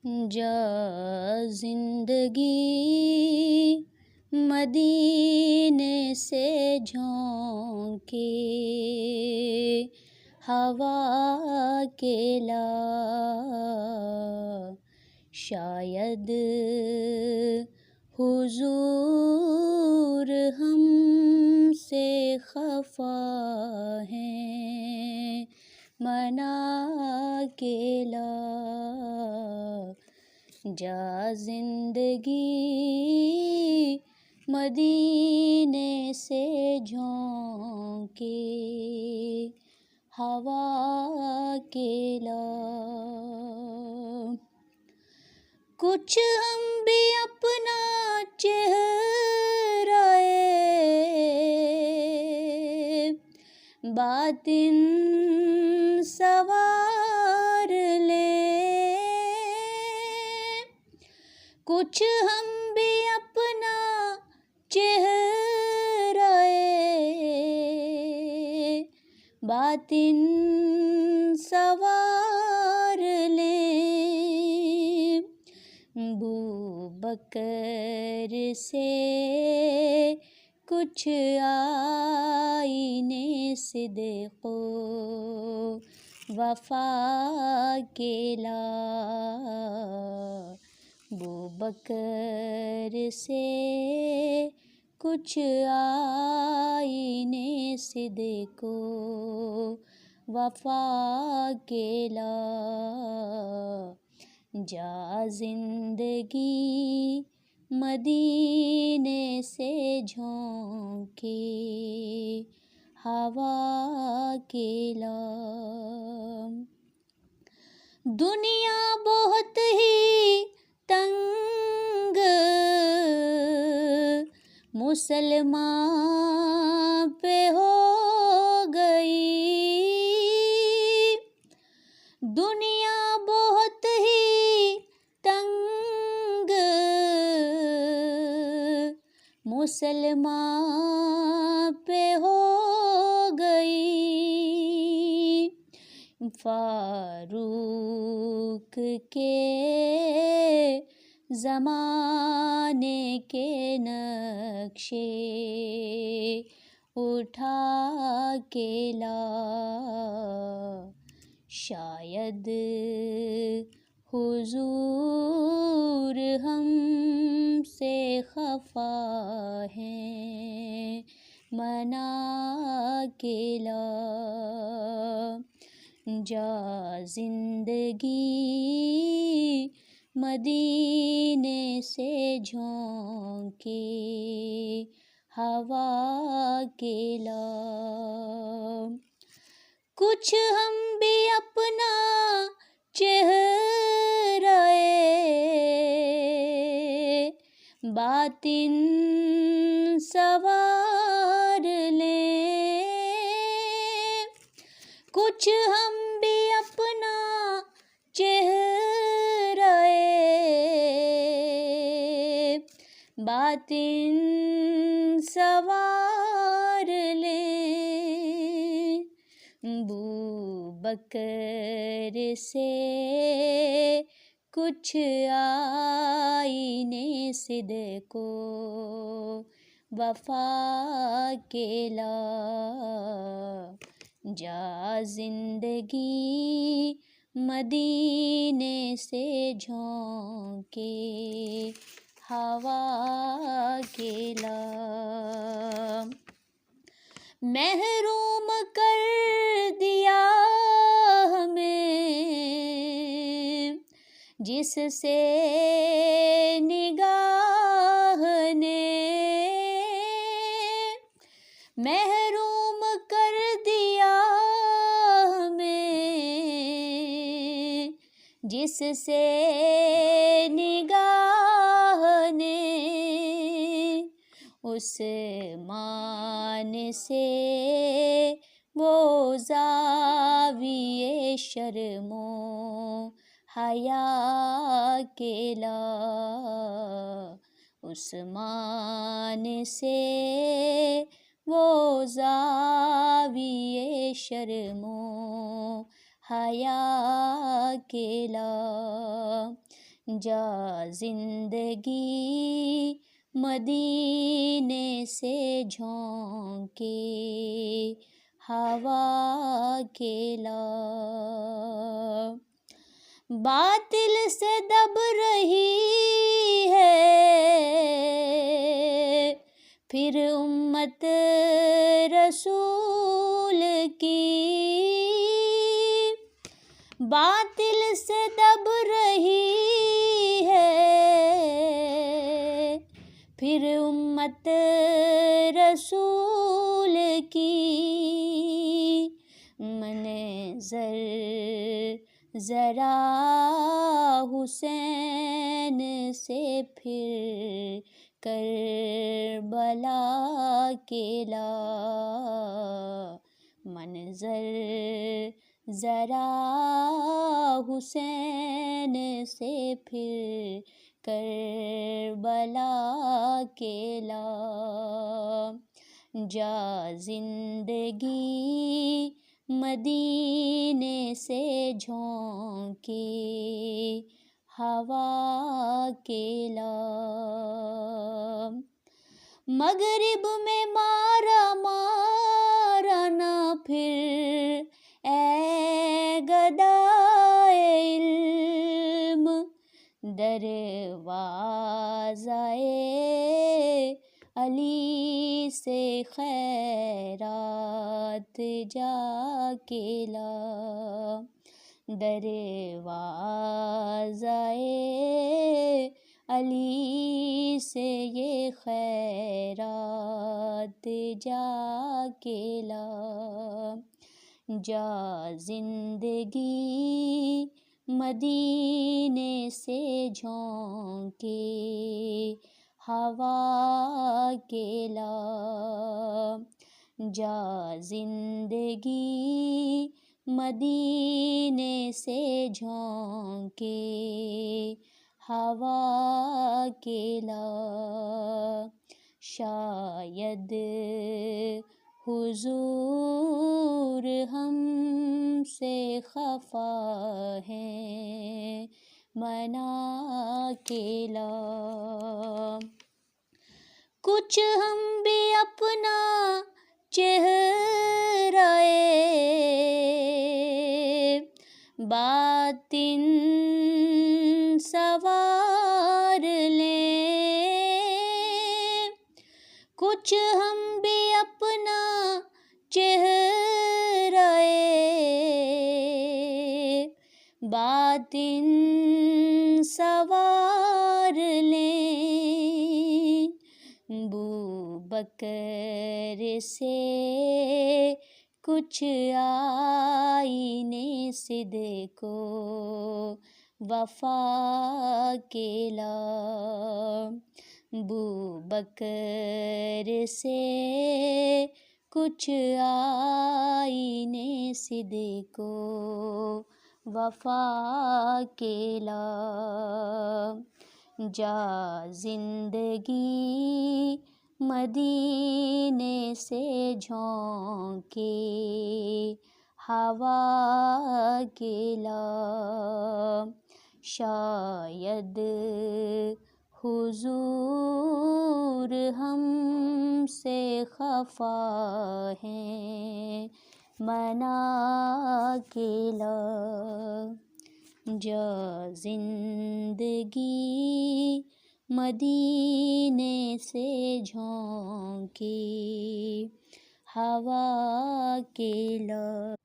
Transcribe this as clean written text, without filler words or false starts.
جا زندگی مدینے سے جھونکے ہوا کے لا، شاید حضور ہم سے خفا ہیں، منا کے لا، جا زندگی مدینے سے جھونکے ہوا کے لا۔ کچھ ہم بھی اپنا چہرہ باطن سنوار لیں، کچھ ہم بھی اپنا چہرہ باطن سنوار لیں، بوبکر سے کچھ آئینے صدق و وفا کے لا، بوبکر سے کچھ آئینے صدق و وفا کے لا، جا زندگی مدینے سے جھونکے ہوا کے لا۔ دنیا بہت ہی تنگ مسلمان پہ ہو گئی، دنیا بہت ہی تنگ مسلمان پہ ہو گئی، فاروق کے زمانے کے نقشے اٹھا کے لا، شاید حضور ہم سے خفا ہیں، منا کے لا، جا زندگی مدینے سے جھونکے ہوا کے لا۔ کچھ ہم بھی اپنا چہرہ باطن سنوار لیں، کچھ ہم بھی اپنا چہرہ باطن سنوار لیں، بوبکر سے کچھ آئینے صدق و وفا کے لا، جا زندگی مدینے سے جھونکے ہوا کے لا، محروم کر دیا ہمیں جس سے نگاہ نے، محروم کر دیا ہمیں جس سے نگاہ نے، عثمان سے وہ زاویے شرم و حیا کے لا، عثمان سے وہ زاویے شرم و حیا کے لا، جا زندگی مدینے سے جھونکے ہوا کے لا، باطل سے دب رہی ہے پھر امت رسول کی، باطل سے دب رہی ہے پھر امت رسول کی، منظر ذرا حسین سے پھر کربلا کے لا، منظر ذرا حسین سے پھر کربلا کے لا، جا زندگی مدینے سے جھونکے ہوا کے لا، مغرب میں مارا مارا نہ پھر اے گدائے علم، دروازۂ علی سے خیرات جا کے لا، دروازۂ علی سے یہ خیرات جا کے لا، جا زندگی مدینے سے جھونکے ہوا کے لا، جا زندگی مدینے سے جھونکے ہوا کے لا، شاید حضور ہم سے خفا ہیں منا کے لا، کچھ ہم بھی اپنا چہرۂ باطن سنوار لیں، کچھ ہم بھی اپنا چہرۂ باطن سنوار لیں، بوبکر سے کچھ آئینے صدق و وفا کے لا، بوبکر سے کچھ آئینے صدق و وفا کے لا، جا زندگی مدینے سے جھونکے ہوا کے لا، شاید حضور ہم سے خفا ہیں منا کے لا، جا زندگی مدینے سے جھونکے ہوا کے لا۔